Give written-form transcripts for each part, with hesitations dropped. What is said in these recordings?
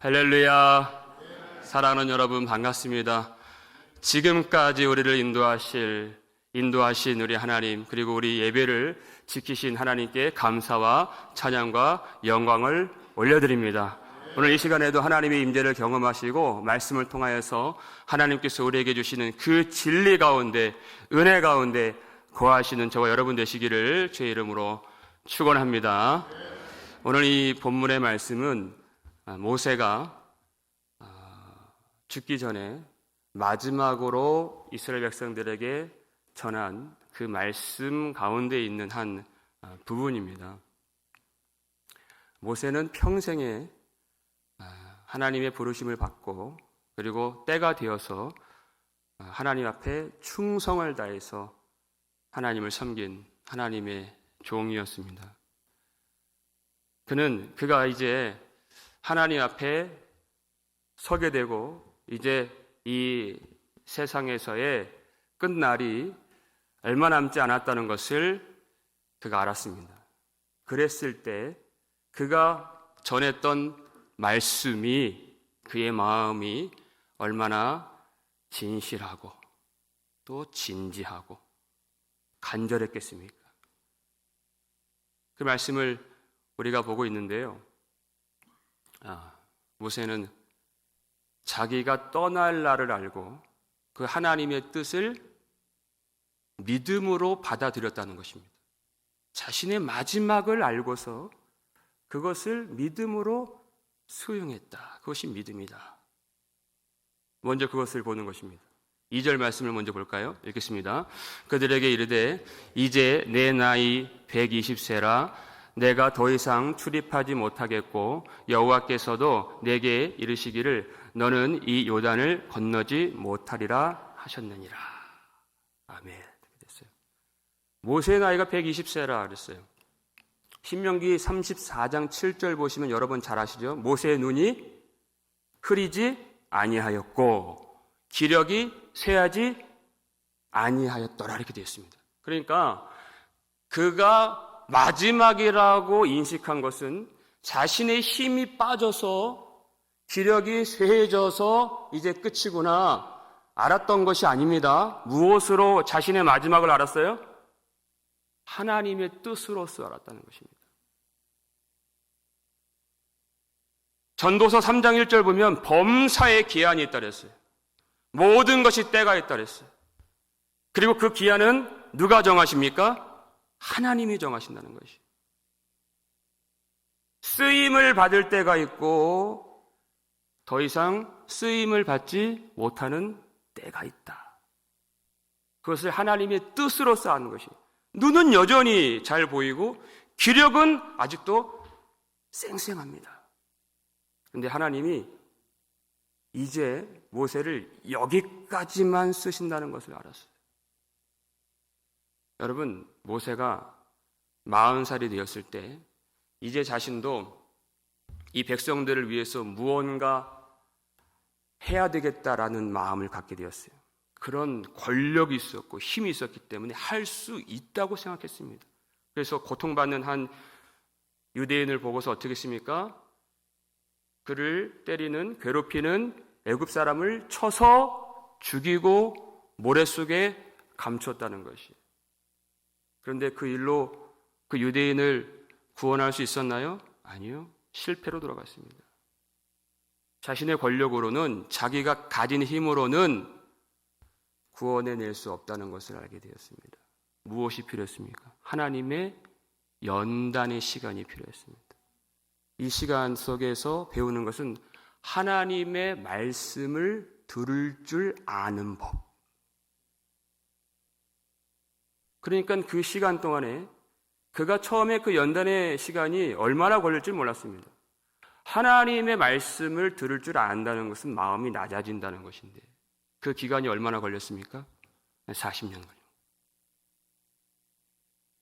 할렐루야. 사랑하는 여러분 반갑습니다. 지금까지 우리를 인도하신 우리 하나님, 그리고 우리 예배를 지키신 하나님께 감사와 찬양과 영광을 올려드립니다. 오늘 이 시간에도 하나님의 임재를 경험하시고 말씀을 통하여서 하나님께서 우리에게 주시는 그 진리 가운데, 은혜 가운데 거하시는 저와 여러분 되시기를 주의 이름으로 축원합니다. 오늘 이 본문의 말씀은 모세가 죽기 전에 마지막으로 이스라엘 백성들에게 전한 그 말씀 가운데 있는 한 부분입니다. 모세는 평생에 하나님의 부르심을 받고 그리고 때가 되어서 하나님 앞에 충성을 다해서 하나님을 섬긴 하나님의 종이었습니다. 그가 이제 하나님 앞에 서게 되고 이제 이 세상에서의 끝날이 얼마 남지 않았다는 것을 그가 알았습니다. 그랬을 때 그가 전했던 말씀이, 그의 마음이 얼마나 진실하고 또 진지하고 간절했겠습니까? 그 말씀을 우리가 보고 있는데요. 모세는 자기가 떠날 날을 알고 그 하나님의 뜻을 믿음으로 받아들였다는 것입니다. 자신의 마지막을 알고서 그것을 믿음으로 수용했다. 그것이 믿음이다. 먼저 그것을 보는 것입니다. 2절 말씀을 먼저 볼까요? 읽겠습니다. 그들에게 이르되 이제 내 나이 120세라 내가 더 이상 출입하지 못하겠고 여호와께서도 내게 이르시기를 너는 이 요단을 건너지 못하리라 하셨느니라. 아멘. 됐어요. 모세의 나이가 120세라 그랬어요. 신명기 34장 7절 보시면 여러분 잘 아시죠? 모세의 눈이 흐리지 아니하였고 기력이 쇠하지 아니하였더라 이렇게 되어 있습니다. 그러니까 그가 마지막이라고 인식한 것은 자신의 힘이 빠져서 기력이 쇠해져서 이제 끝이구나 알았던 것이 아닙니다. 무엇으로 자신의 마지막을 알았어요? 하나님의 뜻으로서 알았다는 것입니다. 전도서 3장 1절 보면 범사의 기한이 있다 그랬어요. 모든 것이 때가 있다 그랬어요. 그리고 그 기한은 누가 정하십니까? 하나님이 정하신다는 것이. 쓰임을 받을 때가 있고 더 이상 쓰임을 받지 못하는 때가 있다. 그것을 하나님의 뜻으로서 하는 것이. 눈은 여전히 잘 보이고 기력은 아직도 쌩쌩합니다. 그런데 하나님이 이제 모세를 여기까지만 쓰신다는 것을 알았어요. 여러분, 모세가 40살이 되었을 때 이제 자신도 이 백성들을 위해서 무언가 해야 되겠다라는 마음을 갖게 되었어요. 그런 권력이 있었고 힘이 있었기 때문에 할 수 있다고 생각했습니다. 그래서 고통받는 한 유대인을 보고서 어떻게 했습니까? 그를 때리는, 괴롭히는 애굽 사람을 쳐서 죽이고 모래 속에 감췄다는 것이. 그런데 그 일로 그 유대인을 구원할 수 있었나요? 아니요. 실패로 돌아갔습니다. 자신의 권력으로는, 자기가 가진 힘으로는 구원해낼 수 없다는 것을 알게 되었습니다. 무엇이 필요했습니까? 하나님의 연단의 시간이 필요했습니다. 이 시간 속에서 배우는 것은 하나님의 말씀을 들을 줄 아는 법. 그러니까 그 시간 동안에 그가 처음에 그 연단의 시간이 얼마나 걸릴지 몰랐습니다. 하나님의 말씀을 들을 줄 안다는 것은 마음이 낮아진다는 것인데 그 기간이 얼마나 걸렸습니까? 40년 걸립니다.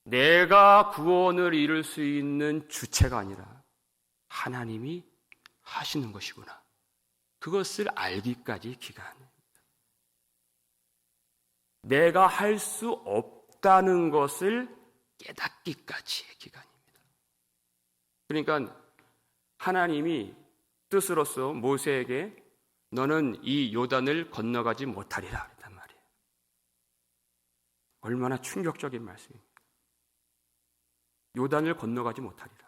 내가 구원을 이룰 수 있는 주체가 아니라 하나님이 하시는 것이구나. 그것을 알기까지 기간입니다. 내가 할 수 없다는 것을 깨닫기까지의 기간입니다. 그러니까 하나님이 뜻으로서 모세에게 너는 이 요단을 건너가지 못하리라 했단 말이에요. 얼마나 충격적인 말씀입니까? 요단을 건너가지 못하리라.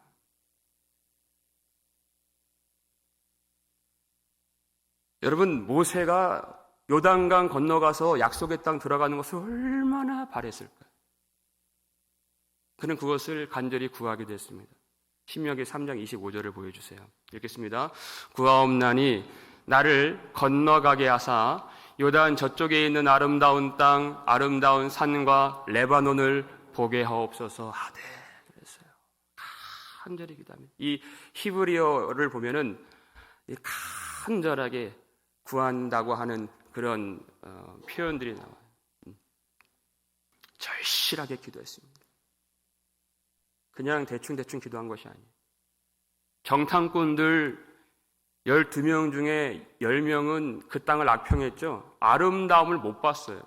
여러분, 모세가 요단강 건너가서 약속의 땅 들어가는 것을 얼마나 바랬을까요? 그는 그것을 간절히 구하게 됐습니다. 신명기 3장 25절을 보여주세요. 읽겠습니다. 구하옵나니 나를 건너가게 하사 요단 저쪽에 있는 아름다운 땅, 아름다운 산과 레바논을 보게 하옵소서 하되 그랬어요. 간절히 기도합니다. 이 히브리어를 보면은 간절하게 구한다고 하는 그런 표현들이 나와요. 절실하게 기도했습니다. 그냥 대충 기도한 것이 아니에요. 정탐꾼들 12명 중에 10명은 그 땅을 악평했죠. 아름다움을 못 봤어요.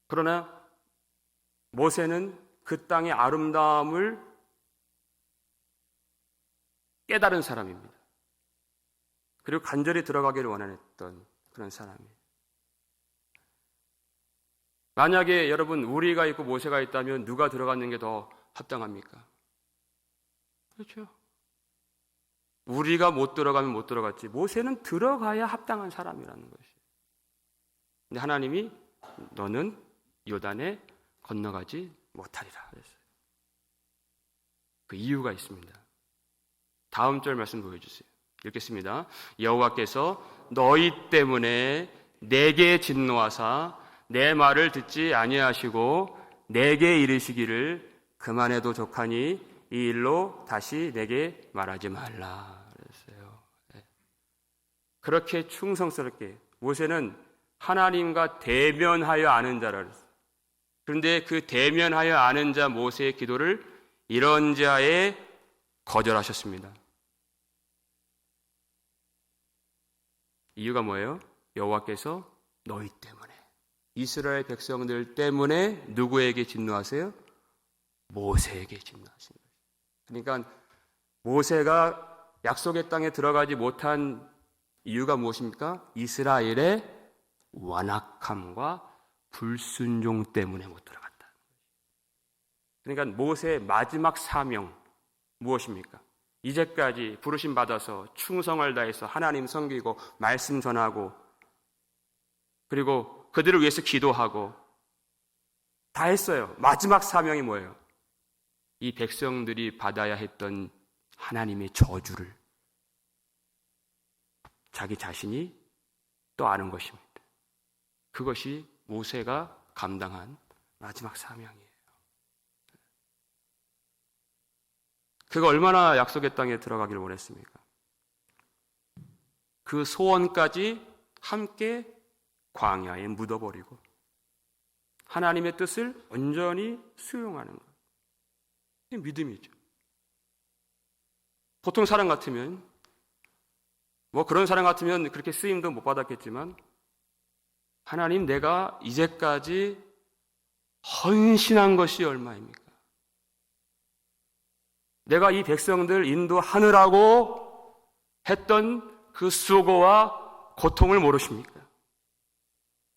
그러나 모세는 그 땅의 아름다움을 깨달은 사람입니다. 그리고 간절히 들어가기를 원했던 그런 사람이에요. 만약에 여러분 우리가 있고 모세가 있다면 누가 들어가는 게 더 합당합니까? 그렇죠. 우리가 못 들어가면 못 들어갔지 모세는 들어가야 합당한 사람이라는 것이에요. 근데 하나님이 너는 요단에 건너가지 못하리라 그랬어요. 그 이유가 있습니다. 다음 절 말씀 보여주세요. 읽겠습니다. 여호와께서 너희 때문에 내게 진노하사 내 말을 듣지 아니하시고 내게 이르시기를 그만해도 족하니 이 일로 다시 내게 말하지 말라 그랬어요. 그렇게 충성스럽게 모세는 하나님과 대면하여 아는 자라 그랬어요. 그런데 그 대면하여 아는 자 모세의 기도를 이런 자에 거절하셨습니다. 이유가 뭐예요? 여호와께서 너희 때문에 이스라엘 백성들 때문에 누구에게 진노하세요? 모세에게 진노하신 거예요. 그러니까 모세가 약속의 땅에 들어가지 못한 이유가 무엇입니까? 이스라엘의 완악함과 불순종 때문에 못 들어갔다. 그러니까 모세의 마지막 사명 무엇입니까? 이제까지 부르심 받아서 충성을 다해서 하나님 섬기고 말씀 전하고 그리고 그들을 위해서 기도하고 다 했어요. 마지막 사명이 뭐예요? 이 백성들이 받아야 했던 하나님의 저주를 자기 자신이 또 아는 것입니다. 그것이 모세가 감당한 마지막 사명이에요. 그가 얼마나 약속의 땅에 들어가기를 원했습니까? 그 소원까지 함께 광야에 묻어버리고 하나님의 뜻을 온전히 수용하는 것. 이게 믿음이죠. 보통 사람 같으면 그런 사람 같으면 그렇게 쓰임도 못 받았겠지만 하나님 내가 이제까지 헌신한 것이 얼마입니까? 내가 이 백성들 인도하느라고 했던 그 수고와 고통을 모르십니까?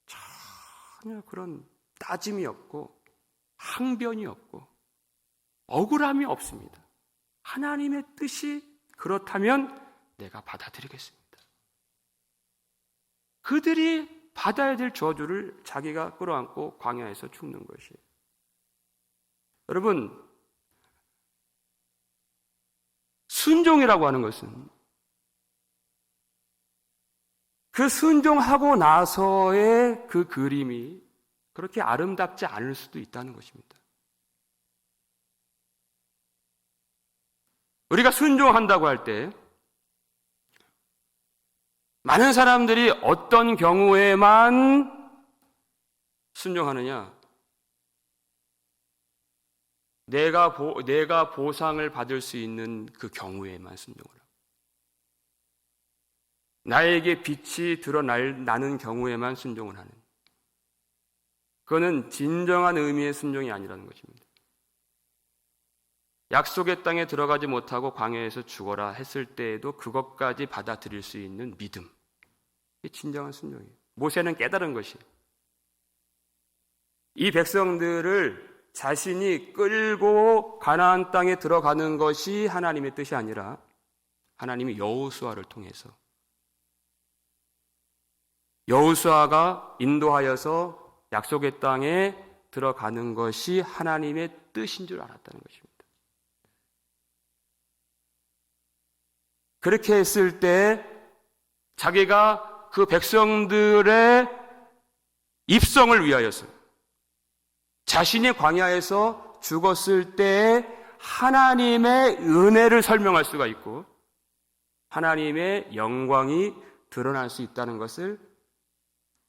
전혀 그런 따짐이 없고 항변이 없고 억울함이 없습니다. 하나님의 뜻이 그렇다면 내가 받아들이겠습니다. 그들이 받아야 될 저주를 자기가 끌어안고 광야에서 죽는 것이에요. 여러분, 순종이라고 하는 것은 그 순종하고 나서의 그 그림이 그렇게 아름답지 않을 수도 있다는 것입니다. 우리가 순종한다고 할 때 많은 사람들이 어떤 경우에만 순종하느냐? 내가 보상을 받을 수 있는 그 경우에만 순종을 하고 나에게 빛이 드러나는 경우에만 순종을 하는 그거는 진정한 의미의 순종이 아니라는 것입니다. 약속의 땅에 들어가지 못하고 광야에서 죽어라 했을 때에도 그것까지 받아들일 수 있는 믿음. 이게 진정한 순종이에요. 모세는 깨달은 것이에요. 이 백성들을 자신이 끌고 가나안 땅에 들어가는 것이 하나님의 뜻이 아니라 하나님이 여호수아를 통해서, 여호수아가 인도하여서 약속의 땅에 들어가는 것이 하나님의 뜻인 줄 알았다는 것입니다. 그렇게 했을 때 자기가 그 백성들의 입성을 위하여서 자신이 광야에서 죽었을 때 하나님의 은혜를 설명할 수가 있고 하나님의 영광이 드러날 수 있다는 것을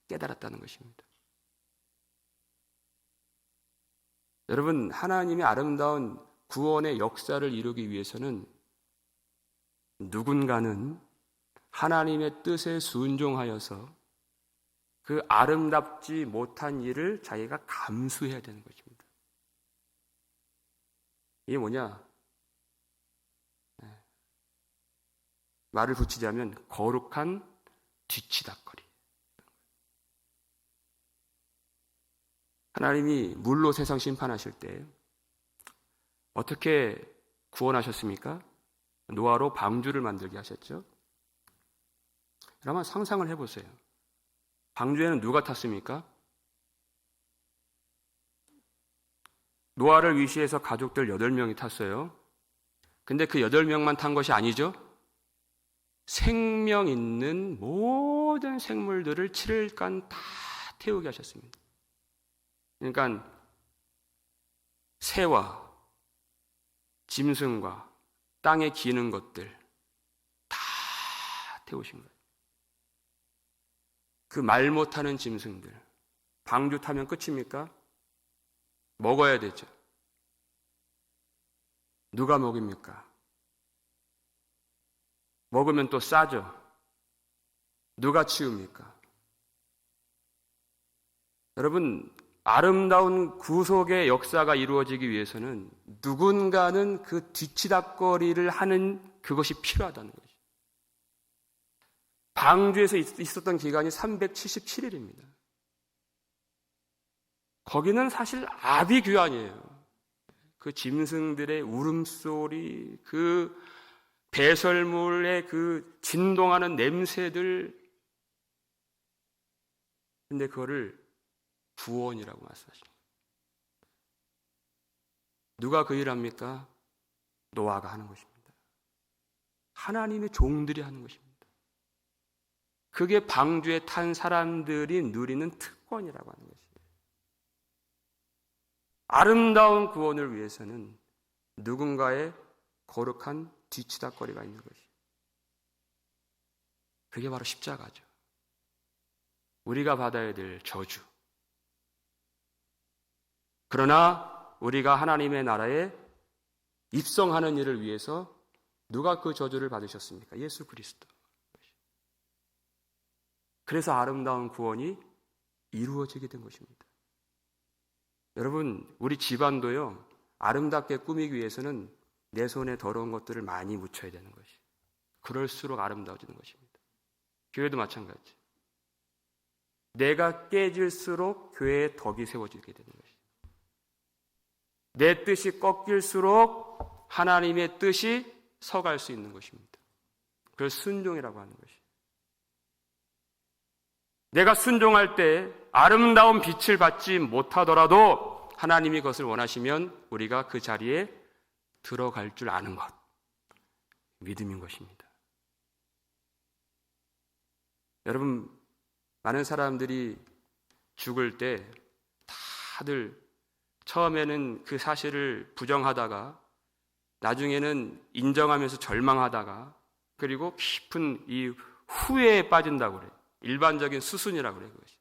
깨달았다는 것입니다. 여러분, 하나님의 아름다운 구원의 역사를 이루기 위해서는 누군가는 하나님의 뜻에 순종하여서 그 아름답지 못한 일을 자기가 감수해야 되는 것입니다. 이게 뭐냐? 말을 붙이자면 거룩한 뒤치다거리. 하나님이 물로 세상 심판하실 때 어떻게 구원하셨습니까? 노아로 방주를 만들게 하셨죠. 여러분 상상을 해보세요. 방주에는 누가 탔습니까? 노아를 위시해서 가족들 8명이 탔어요. 근데 그 8명만 탄 것이 아니죠. 생명 있는 모든 생물들을 7일간 다 태우게 하셨습니다. 그러니까 새와 짐승과 땅에 기는 것들 다 태우신 거예요. 그 말 못하는 짐승들, 방주 타면 끝입니까? 먹어야 되죠. 누가 먹입니까? 먹으면 또 싸죠. 누가 치웁니까? 여러분, 아름다운 구속의 역사가 이루어지기 위해서는 누군가는 그 뒤치다꺼리를 하는 그것이 필요하다는 거죠. 방주에서 있었던 기간이 377일입니다. 거기는 사실 아비규환이에요. 그 짐승들의 울음소리, 그 배설물의 그 진동하는 냄새들, 근데 그거를 구원이라고 말씀하십니다. 누가 그 일을 합니까? 노아가 하는 것입니다. 하나님의 종들이 하는 것입니다. 그게 방주에 탄 사람들이 누리는 특권이라고 하는 것이에요. 아름다운 구원을 위해서는 누군가의 거룩한 뒤치다꺼리가 있는 것이에요. 그게 바로 십자가죠. 우리가 받아야 될 저주. 그러나 우리가 하나님의 나라에 입성하는 일을 위해서 누가 그 저주를 받으셨습니까? 예수 그리스도. 그래서 아름다운 구원이 이루어지게 된 것입니다. 여러분, 우리 집안도요, 아름답게 꾸미기 위해서는 내 손에 더러운 것들을 많이 묻혀야 되는 것이에요. 그럴수록 아름다워지는 것입니다. 교회도 마찬가지. 내가 깨질수록 교회에 덕이 세워지게 되는 것이에요. 내 뜻이 꺾일수록 하나님의 뜻이 서갈 수 있는 것입니다. 그걸 순종이라고 하는 것이에요. 내가 순종할 때 아름다운 빛을 받지 못하더라도 하나님이 그것을 원하시면 우리가 그 자리에 들어갈 줄 아는 것, 믿음인 것입니다. 여러분, 많은 사람들이 죽을 때 다들 처음에는 그 사실을 부정하다가 나중에는 인정하면서 절망하다가 그리고 깊은 이 후회에 빠진다고 그래요. 일반적인 수순이라고 그래요. 그것이.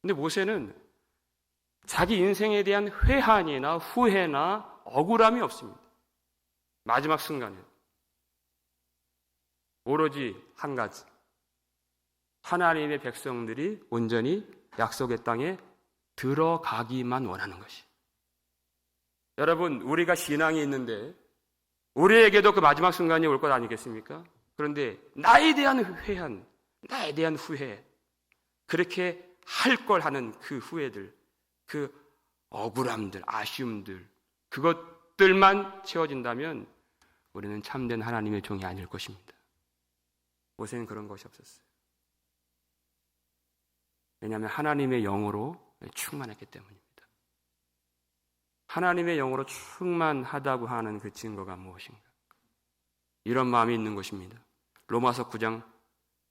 근데 모세는 자기 인생에 대한 회한이나 후회나 억울함이 없습니다. 마지막 순간에 오로지 한 가지, 하나님의 백성들이 온전히 약속의 땅에 들어가기만 원하는 것이. 여러분, 우리가 신앙이 있는데 우리에게도 그 마지막 순간이 올 것 아니겠습니까? 그런데 나에 대한 회한, 나에 대한 후회, 그렇게 할 걸 하는 그 후회들, 그 억울함들, 아쉬움들, 그것들만 채워진다면 우리는 참된 하나님의 종이 아닐 것입니다. 모세는 그런 것이 없었어요. 왜냐하면 하나님의 영으로 충만했기 때문입니다. 하나님의 영으로 충만하다고 하는 그 증거가 무엇인가? 이런 마음이 있는 것입니다. 로마서 9장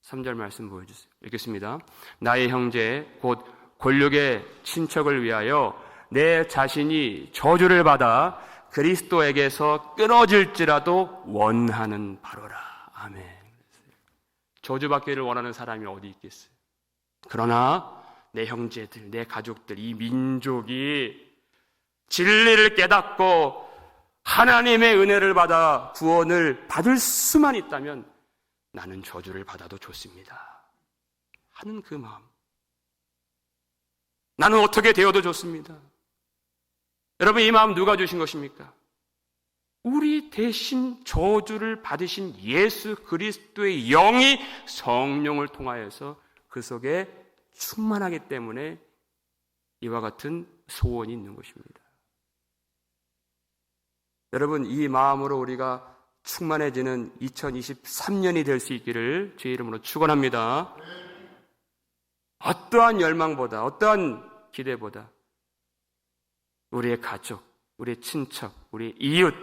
3절 말씀 보여주세요. 읽겠습니다. 나의 형제 곧 권력의 친척을 위하여 내 자신이 저주를 받아 그리스도에게서 끊어질지라도 원하는 바로라. 아멘. 저주받기를 원하는 사람이 어디 있겠어요? 그러나 내 형제들, 내 가족들, 이 민족이 진리를 깨닫고 하나님의 은혜를 받아 구원을 받을 수만 있다면 나는 저주를 받아도 좋습니다 하는 그 마음. 나는 어떻게 되어도 좋습니다. 여러분, 이 마음 누가 주신 것입니까? 우리 대신 저주를 받으신 예수 그리스도의 영이 성령을 통하여서 그 속에 충만하기 때문에 이와 같은 소원이 있는 것입니다. 여러분, 이 마음으로 우리가 충만해지는 2023년이 될 수 있기를 주의 이름으로 축원합니다. 어떠한 열망보다, 어떠한 기대보다 우리의 가족, 우리의 친척, 우리의 이웃,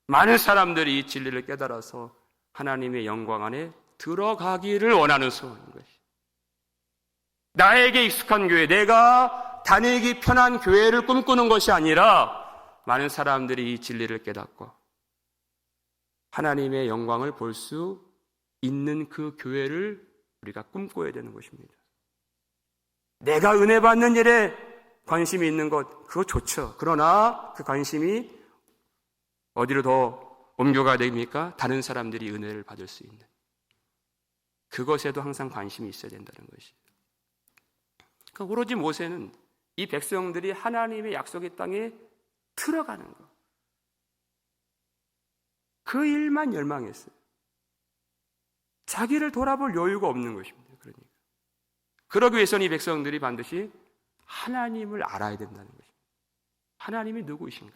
많은 사람들이 이 진리를 깨달아서 하나님의 영광 안에 들어가기를 원하는 소원인 것이. 나에게 익숙한 교회, 내가 다니기 편한 교회를 꿈꾸는 것이 아니라 많은 사람들이 이 진리를 깨닫고 하나님의 영광을 볼 수 있는 그 교회를 우리가 꿈꿔야 되는 것입니다. 내가 은혜 받는 일에 관심이 있는 것, 그거 좋죠. 그러나 그 관심이 어디로 더 옮겨가야 됩니까? 다른 사람들이 은혜를 받을 수 있는 그것에도 항상 관심이 있어야 된다는 것이. 그러니까 오로지 모세는 이 백성들이 하나님의 약속의 땅에 들어가는 것, 그 일만 열망했어요. 자기를 돌아볼 여유가 없는 것입니다. 그러니까 그러기 위해서는 이 백성들이 반드시 하나님을 알아야 된다는 것입니다. 하나님이 누구이신가?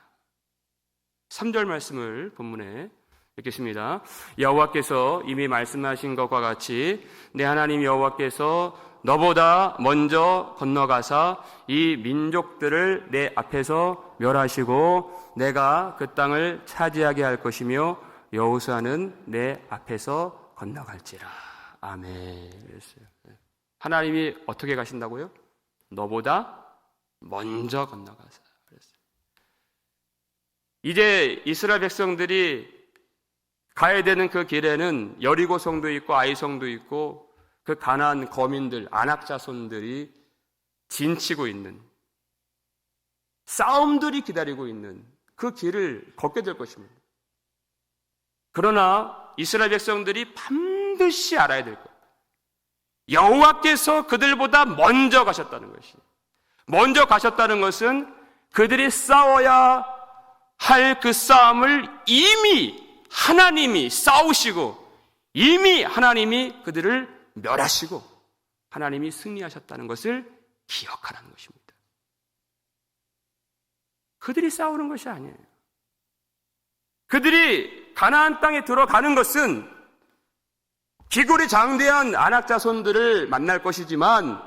3절 말씀을 본문에 읽겠습니다. 여호와께서 이미 말씀하신 것과 같이 내 하나님 여호와께서 너보다 먼저 건너가사 이 민족들을 내 앞에서 멸하시고 내가 그 땅을 차지하게 할 것이며 여호수아는 내 앞에서 건너갈지라. 아멘. 그랬어요. 하나님이 어떻게 가신다고요? 너보다 먼저 건너가사. 그랬어요. 이제 이스라엘 백성들이 가야 되는 그 길에는 여리고성도 있고 아이성도 있고 그 가나안 거민들, 아낙 자손들이 진치고 있는 싸움들이 기다리고 있는 그 길을 걷게 될 것입니다. 그러나 이스라엘 백성들이 반드시 알아야 될 것, 여호와께서 그들보다 먼저 가셨다는 것이. 먼저 가셨다는 것은 그들이 싸워야 할 그 싸움을 이미 하나님이 싸우시고 이미 하나님이 그들을 멸하시고 하나님이 승리하셨다는 것을 기억하라는 것입니다. 그들이 싸우는 것이 아니에요. 그들이 가나안 땅에 들어가는 것은 기골이 장대한 아낙 자손들을 만날 것이지만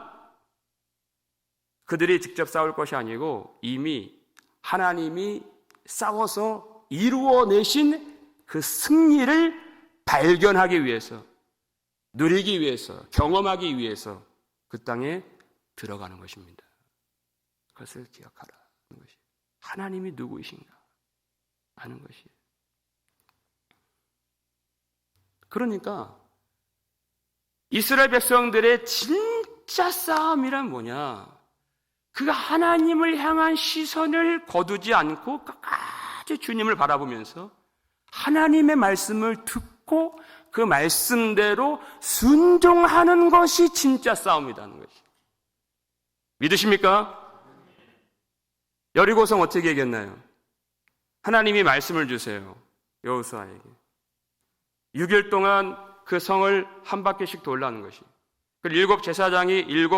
그들이 직접 싸울 것이 아니고 이미 하나님이 싸워서 이루어내신 그 승리를 발견하기 위해서, 누리기 위해서, 경험하기 위해서 그 땅에 들어가는 것입니다. 그것을 기억하라는 것이. 하나님이 누구이신가 하는 것이. 그러니까 이스라엘 백성들의 진짜 싸움이란 뭐냐? 그 하나님을 향한 시선을 거두지 않고 끝까지 주님을 바라보면서 하나님의 말씀을 듣고 그 말씀대로 순종하는 것이 진짜 싸움이라는 것이. 믿으십니까? 여리고성 어떻게 얘기했나요? 하나님이 말씀을 주세요. 여호수아에게. 6일 동안 그 성을 한 바퀴씩 돌라는 것이. 그 7 제사장이 7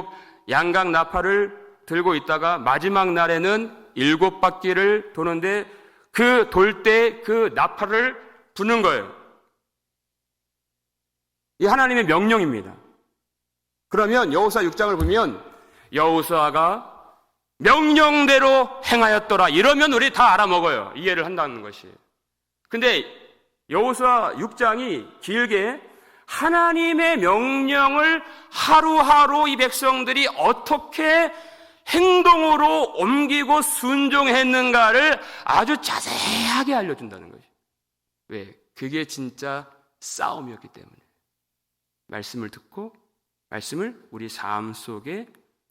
양각 나팔을 들고 있다가 마지막 날에는 7 바퀴를 도는데 그 돌 때 그 나팔을 부는 거예요. 이 하나님의 명령입니다. 그러면 여호수아 6장을 보면 여호수아가 명령대로 행하였더라. 이러면 우리 다 알아먹어요. 이해를 한다는 것이. 근데 여호수아 6장이 길게 하나님의 명령을 하루하루 이 백성들이 어떻게 행동으로 옮기고 순종했는가를 아주 자세하게 알려준다는 것이. 왜? 그게 진짜 싸움이었기 때문에. 말씀을 듣고 말씀을 우리 삶 속에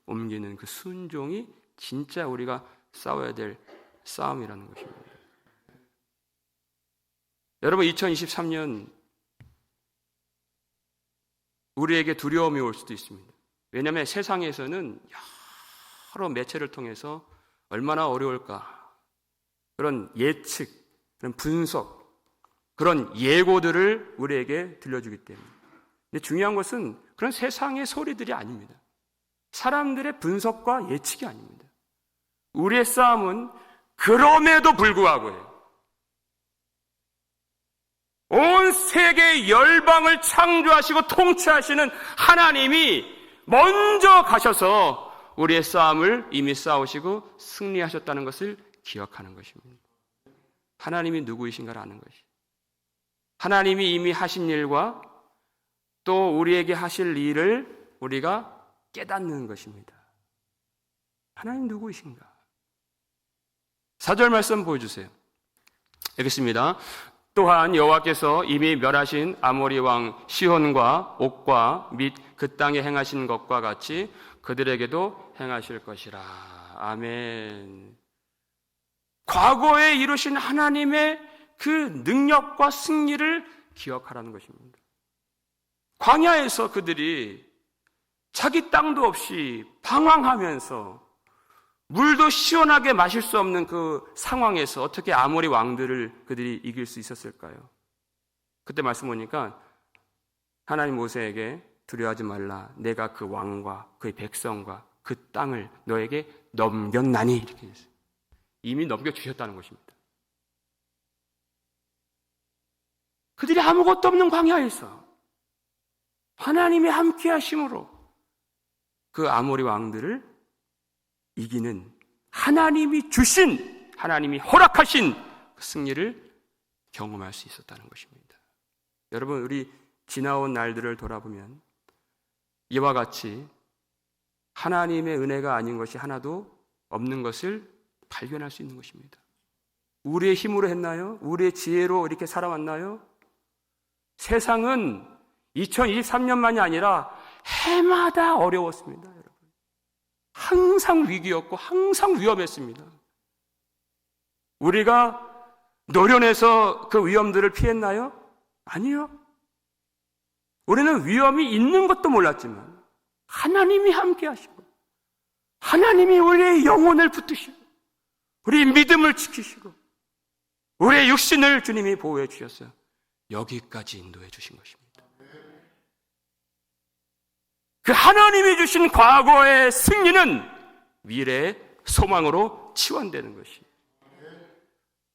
옮기는 그 순종이 진짜 우리가 싸워야 될 싸움이라는 것입니다. 여러분, 2023년 우리에게 두려움이 올 수도 있습니다. 왜냐하면 세상에서는 여러 매체를 통해서 얼마나 어려울까, 그런 예측, 그런 분석, 그런 예고들을 우리에게 들려주기 때문에. 근데 중요한 것은 그런 세상의 소리들이 아닙니다. 사람들의 분석과 예측이 아닙니다. 우리의 싸움은 그럼에도 불구하고요. 온 세계 열방을 창조하시고 통치하시는 하나님이 먼저 가셔서 우리의 싸움을 이미 싸우시고 승리하셨다는 것을 기억하는 것입니다. 하나님이 누구이신가를 아는 것이. 하나님이 이미 하신 일과 또 우리에게 하실 일을 우리가 깨닫는 것입니다. 하나님 누구이신가? 4절 말씀 보여주세요. 읽겠습니다. 또한 여호와께서 이미 멸하신 아모리 왕 시혼과 옥과 및 그 땅에 행하신 것과 같이 그들에게도 행하실 것이라. 아멘. 과거에 이루신 하나님의 그 능력과 승리를 기억하라는 것입니다. 광야에서 그들이 자기 땅도 없이 방황하면서 물도 시원하게 마실 수 없는 그 상황에서 어떻게 아모리 왕들을 그들이 이길 수 있었을까요? 그때 말씀 보니까 하나님 모세에게 두려워하지 말라. 내가 그 왕과 그의 백성과 그 땅을 너에게 넘겼나니. 이렇게 했어요. 이미 넘겨주셨다는 것입니다. 그들이 아무것도 없는 광야에서 하나님의 함께 하심으로 그 아모리 왕들을 이기는, 하나님이 주신, 하나님이 허락하신 그 승리를 경험할 수 있었다는 것입니다. 여러분, 우리 지나온 날들을 돌아보면 이와 같이 하나님의 은혜가 아닌 것이 하나도 없는 것을 발견할 수 있는 것입니다. 우리의 힘으로 했나요? 우리의 지혜로 이렇게 살아왔나요? 세상은 2023년만이 아니라 해마다 어려웠습니다. 여러분, 항상 위기였고 항상 위험했습니다. 우리가 노련해서 그 위험들을 피했나요? 아니요. 우리는 위험이 있는 것도 몰랐지만 하나님이 함께 하시고 하나님이 우리의 영혼을 붙드시고 우리의 믿음을 지키시고 우리의 육신을 주님이 보호해 주셨어요. 여기까지 인도해 주신 것입니다. 그 하나님이 주신 과거의 승리는 미래의 소망으로 치환되는 것이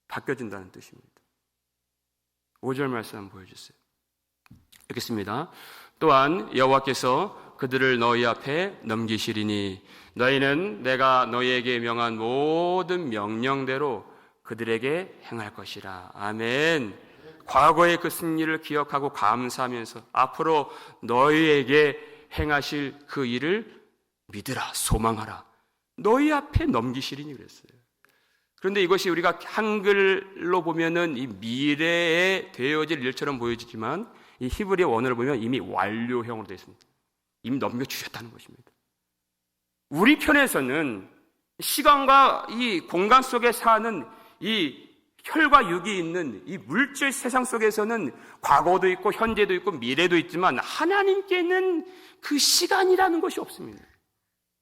바뀌어진다는 뜻입니다. 5절 말씀 한번 보여주세요. 읽겠습니다. 또한 여호와께서 그들을 너희 앞에 넘기시리니 너희는 내가 너희에게 명한 모든 명령대로 그들에게 행할 것이라. 아멘. 과거의 그 승리를 기억하고 감사하면서 앞으로 너희에게 행하실 그 일을 믿으라, 소망하라. 너희 앞에 넘기시리니 그랬어요. 그런데 이것이 우리가 한글로 보면은 이 미래에 되어질 일처럼 보여지지만 이 히브리 원어를 보면 이미 완료형으로 되어 있습니다. 이미 넘겨주셨다는 것입니다. 우리 편에서는 시간과 이 공간 속에 사는 이 혈과 육이 있는 이 물질 세상 속에서는 과거도 있고 현재도 있고 미래도 있지만 하나님께는 그 시간이라는 것이 없습니다.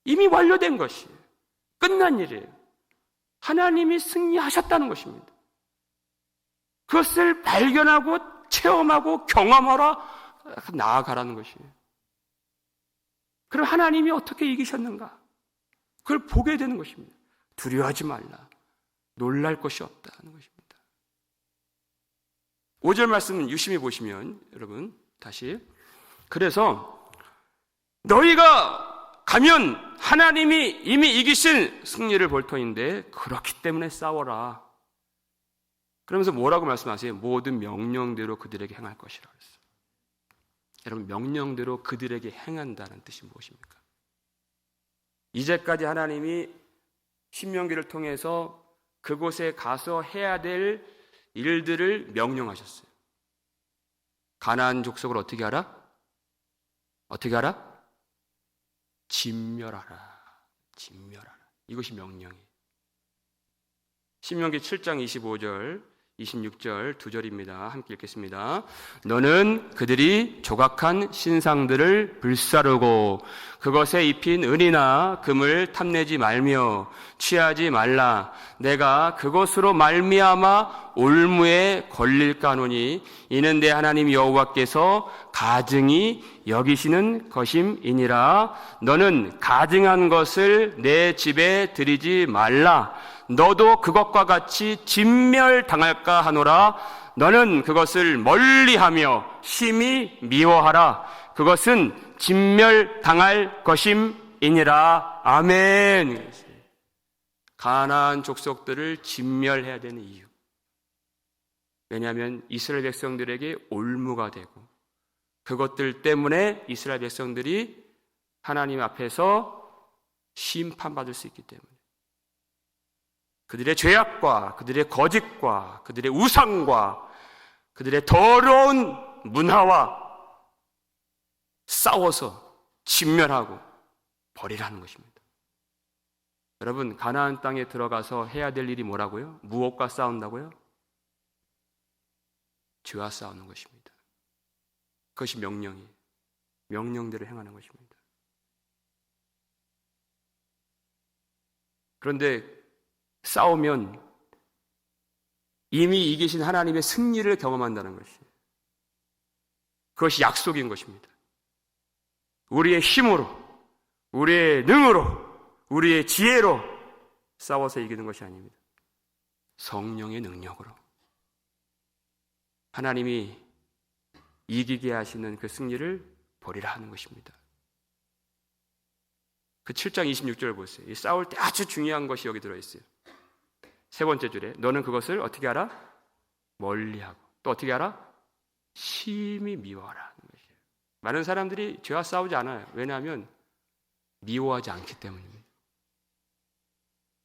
이미 완료된 것이에요. 끝난 일이에요. 하나님이 승리하셨다는 것입니다. 그것을 발견하고 체험하고 경험하러 나아가라는 것이에요. 그럼 하나님이 어떻게 이기셨는가? 그걸 보게 되는 것입니다. 두려워하지 말라. 놀랄 것이 없다는 것입니다. 5절 말씀 유심히 보시면 여러분 다시 그래서 너희가 가면 하나님이 이미 이기신 승리를 볼 터인데 그렇기 때문에 싸워라. 그러면서 뭐라고 말씀하세요? 모든 명령대로 그들에게 행할 것이라 그랬어요. 여러분 명령대로 그들에게 행한다는 뜻이 무엇입니까? 이제까지 하나님이 신명기를 통해서 그곳에 가서 해야 될 일들을 명령하셨어요. 가나안 족속을 어떻게 하라? 어떻게 하라? 진멸하라. 진멸하라. 이것이 명령이에요. 신명기 7장 25절 26절 두 절입니다. 함께 읽겠습니다. 너는 그들이 조각한 신상들을 불사르고 그것에 입힌 은이나 금을 탐내지 말며 취하지 말라. 내가 그것으로 말미암아 올무에 걸릴까 하노니 이는 내 하나님 여호와께서 가증히 여기시는 것임이니라. 너는 가증한 것을 내 집에 들이지 말라. 너도 그것과 같이 진멸당할까 하노라. 너는 그것을 멀리하며 심히 미워하라. 그것은 진멸당할 것임이니라. 아멘. 가나안 족속들을 진멸해야 되는 이유. 왜냐하면 이스라엘 백성들에게 올무가 되고 그것들 때문에 이스라엘 백성들이 하나님 앞에서 심판받을 수 있기 때문에 그들의 죄악과 그들의 거짓과 그들의 우상과 그들의 더러운 문화와 싸워서 진멸하고 버리라는 것입니다. 여러분 가나안 땅에 들어가서 해야 될 일이 뭐라고요? 무엇과 싸운다고요? 죄와 싸우는 것입니다. 그것이 명령이에요. 명령대로 행하는 것입니다. 그런데 싸우면 이미 이기신 하나님의 승리를 경험한다는 것이에요. 그것이 약속인 것입니다. 우리의 힘으로, 우리의 능으로, 우리의 지혜로 싸워서 이기는 것이 아닙니다. 성령의 능력으로 하나님이 이기게 하시는 그 승리를 보리라 하는 것입니다. 그 7장 26절 보세요. 이 싸울 때 아주 중요한 것이 여기 들어있어요. 세 번째 줄에 너는 그것을 어떻게 하라? 멀리하고 또 어떻게 하라? 심히 미워하라. 많은 사람들이 죄와 싸우지 않아요. 왜냐하면 미워하지 않기 때문입니다.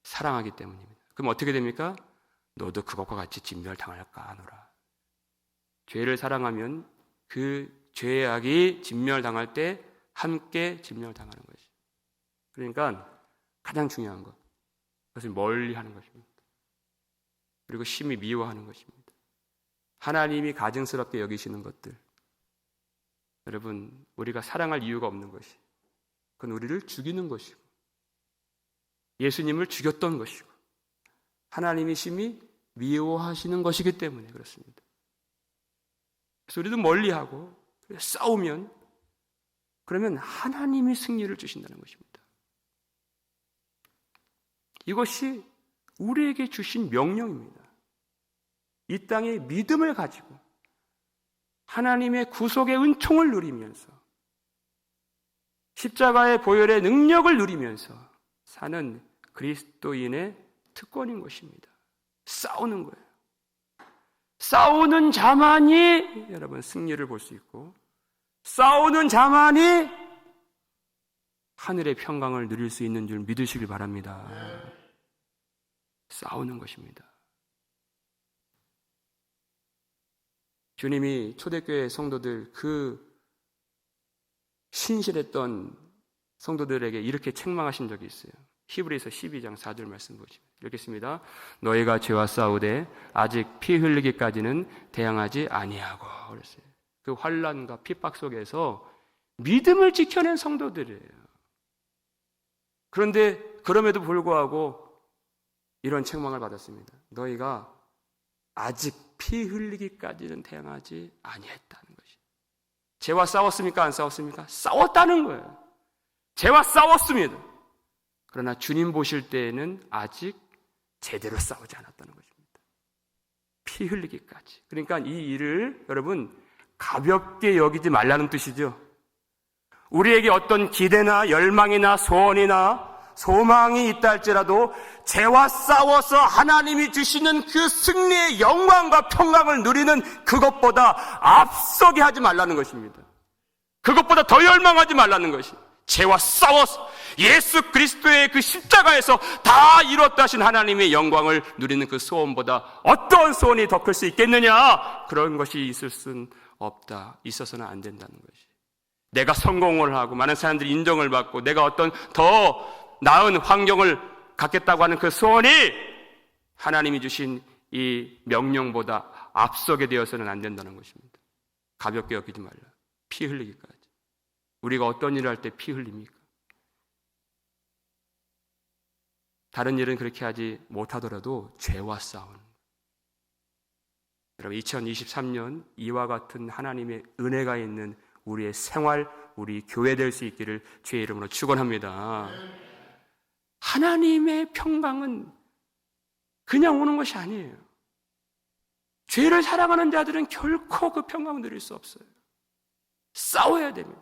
사랑하기 때문입니다. 그럼 어떻게 됩니까? 너도 그것과 같이 진멸당할까 하노라. 죄를 사랑하면 그 죄악이 진멸당할 때 함께 진멸당하는 것이죠. 그러니까 가장 중요한 것, 그것을 멀리하는 것입니다. 그리고 심히 미워하는 것입니다. 하나님이 가증스럽게 여기시는 것들, 여러분 우리가 사랑할 이유가 없는 것이, 그건 우리를 죽이는 것이고 예수님을 죽였던 것이고 하나님이 심히 미워하시는 것이기 때문에 그렇습니다. 그래서 우리도 멀리하고 싸우면 그러면 하나님이 승리를 주신다는 것입니다. 이것이 우리에게 주신 명령입니다. 이 땅에 믿음을 가지고 하나님의 구속의 은총을 누리면서 십자가의 보혈의 능력을 누리면서 사는 그리스도인의 특권인 것입니다. 싸우는 거예요. 싸우는 자만이 여러분 승리를 볼 수 있고 싸우는 자만이 하늘의 평강을 누릴 수 있는 줄 믿으시길 바랍니다. 싸우는 것입니다. 주님이 초대교회 성도들 그 신실했던 성도들에게 이렇게 책망하신 적이 있어요. 히브리서 12장 4절 말씀 보시면 읽겠습니다. 너희가 죄와 싸우되 아직 피 흘리기까지는 대항하지 아니하고 그랬어요. 그 환난과 핍박 속에서 믿음을 지켜낸 성도들이에요. 그런데 그럼에도 불구하고 이런 책망을 받았습니다. 너희가 아직 피 피 흘리기까지는 행하지 아니했다는 것이. 죄와 싸웠습니까? 안 싸웠습니까? 싸웠다는 거예요. 죄와 싸웠습니다. 그러나 주님 보실 때에는 아직 제대로 싸우지 않았다는 것입니다. 피 흘리기까지. 그러니까 이 일을 여러분 가볍게 여기지 말라는 뜻이죠. 우리에게 어떤 기대나 열망이나 소원이나 소망이 있다 할지라도 죄와 싸워서 하나님이 주시는 그 승리의 영광과 평강을 누리는 그것보다 앞서게 하지 말라는 것입니다. 그것보다 더 열망하지 말라는 것이, 죄와 싸워서 예수 그리스도의 그 십자가에서 다 이뤘다 하신 하나님의 영광을 누리는 그 소원보다 어떤 소원이 더 클 수 있겠느냐? 그런 것이 있을 수는 없다. 있어서는 안 된다는 것이. 내가 성공을 하고 많은 사람들이 인정을 받고 내가 어떤 더 나은 환경을 갖겠다고 하는 그 소원이 하나님이 주신 이 명령보다 앞서게 되어서는 안 된다는 것입니다. 가볍게 여기지 말라. 피 흘리기까지. 우리가 어떤 일을 할 때 피 흘립니까? 다른 일은 그렇게 하지 못하더라도 죄와 싸우는. 여러분 2023년 이와 같은 하나님의 은혜가 있는 우리의 생활, 우리 교회 될 수 있기를 주의 이름으로 축원합니다. 하나님의 평강은 그냥 오는 것이 아니에요. 죄를 사랑하는 자들은 결코 그 평강을 누릴 수 없어요. 싸워야 됩니다.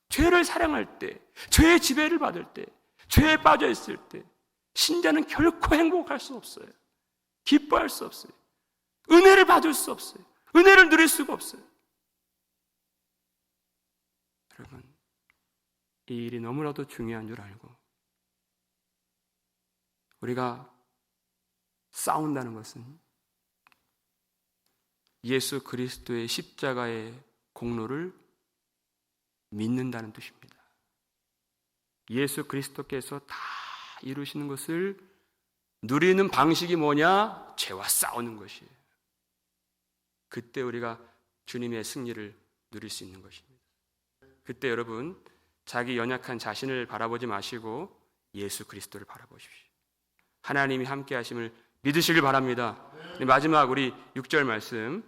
죄를 사랑할 때, 죄의 지배를 받을 때, 죄에 빠져 있을 때 신자는 결코 행복할 수 없어요. 기뻐할 수 없어요. 은혜를 받을 수 없어요. 은혜를 누릴 수가 없어요. 여러분, 이 일이 너무나도 중요한 줄 알고 우리가 싸운다는 것은 예수 그리스도의 십자가의 공로를 믿는다는 뜻입니다. 예수 그리스도께서 다 이루시는 것을 누리는 방식이 뭐냐? 죄와 싸우는 것이에요. 그때 우리가 주님의 승리를 누릴 수 있는 것입니다. 그때 여러분 자기 연약한 자신을 바라보지 마시고 예수 그리스도를 바라보십시오. 하나님이 함께 하심을 믿으시길 바랍니다. 마지막 우리 6절 말씀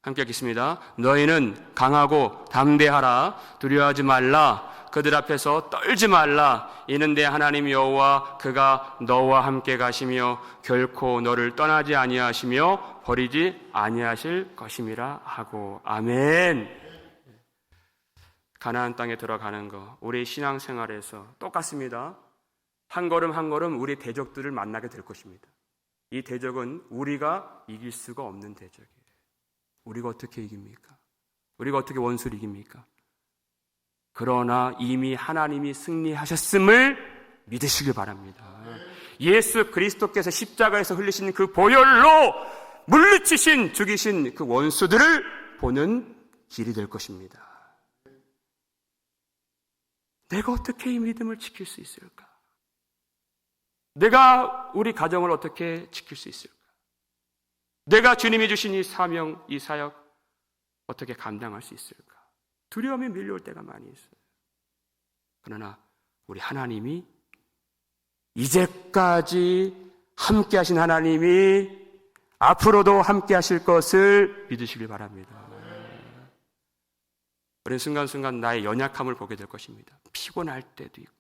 함께 읽겠습니다. 너희는 강하고 담대하라. 두려워하지 말라. 그들 앞에서 떨지 말라. 이는 내 하나님 여호와 그가 너와 함께 가시며 결코 너를 떠나지 아니하시며 버리지 아니하실 것임이라 하고. 아멘. 가나안 땅에 들어가는 거 우리 신앙생활에서 똑같습니다. 한 걸음 한 걸음 우리 대적들을 만나게 될 것입니다. 이 대적은 우리가 이길 수가 없는 대적이에요. 우리가 어떻게 이깁니까? 우리가 어떻게 원수를 이깁니까? 그러나 이미 하나님이 승리하셨음을 믿으시길 바랍니다. 예수 그리스도께서 십자가에서 흘리신 그 보혈로 물리치신 죽이신 그 원수들을 보는 길이 될 것입니다. 내가 어떻게 이 믿음을 지킬 수 있을까? 내가 우리 가정을 어떻게 지킬 수 있을까? 내가 주님이 주신 이 사명, 이 사역 어떻게 감당할 수 있을까? 두려움이 밀려올 때가 많이 있어요. 그러나 우리 하나님이 이제까지 함께 하신 하나님이 앞으로도 함께 하실 것을 믿으시길 바랍니다. 우리는 순간순간 나의 연약함을 보게 될 것입니다. 피곤할 때도 있고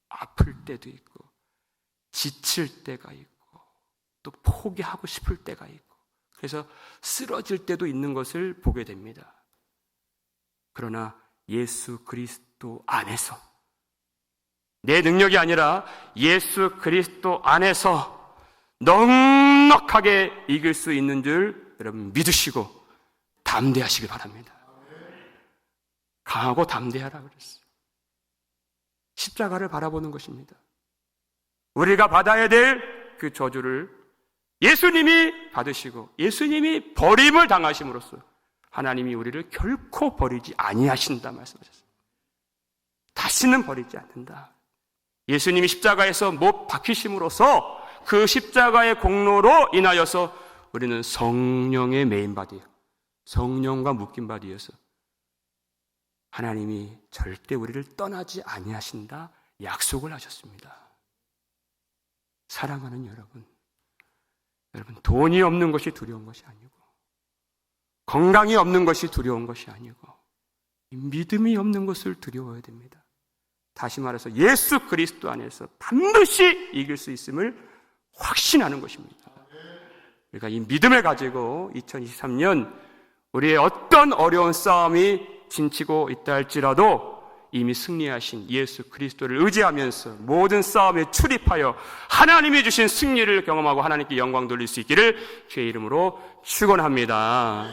아플 때도 있고 지칠 때가 있고 또 포기하고 싶을 때가 있고 그래서 쓰러질 때도 있는 것을 보게 됩니다. 그러나 예수 그리스도 안에서 내 능력이 아니라 예수 그리스도 안에서 넉넉하게 이길 수 있는 줄 여러분 믿으시고 담대하시길 바랍니다. 강하고 담대하라 그랬어요. 십자가를 바라보는 것입니다. 우리가 받아야 될 그 저주를 예수님이 받으시고 예수님이 버림을 당하심으로써 하나님이 우리를 결코 버리지 아니하신다 말씀하셨습니다. 다시는 버리지 않는다. 예수님이 십자가에서 못 박히심으로써 그 십자가의 공로로 인하여서 우리는 성령의 메인바디, 성령과 묶인 바디여서 하나님이 절대 우리를 떠나지 아니하신다 약속을 하셨습니다. 사랑하는 여러분, 돈이 없는 것이 두려운 것이 아니고 건강이 없는 것이 두려운 것이 아니고 믿음이 없는 것을 두려워해야 됩니다. 다시 말해서 예수 그리스도 안에서 반드시 이길 수 있음을 확신하는 것입니다. 그러니까 이 믿음을 가지고 2023년 우리의 어떤 어려운 싸움이 진치고 있다 할지라도 이미 승리하신 예수 그리스도를 의지하면서 모든 싸움에 출입하여 하나님이 주신 승리를 경험하고 하나님께 영광 돌릴 수 있기를 주의 이름으로 축원합니다.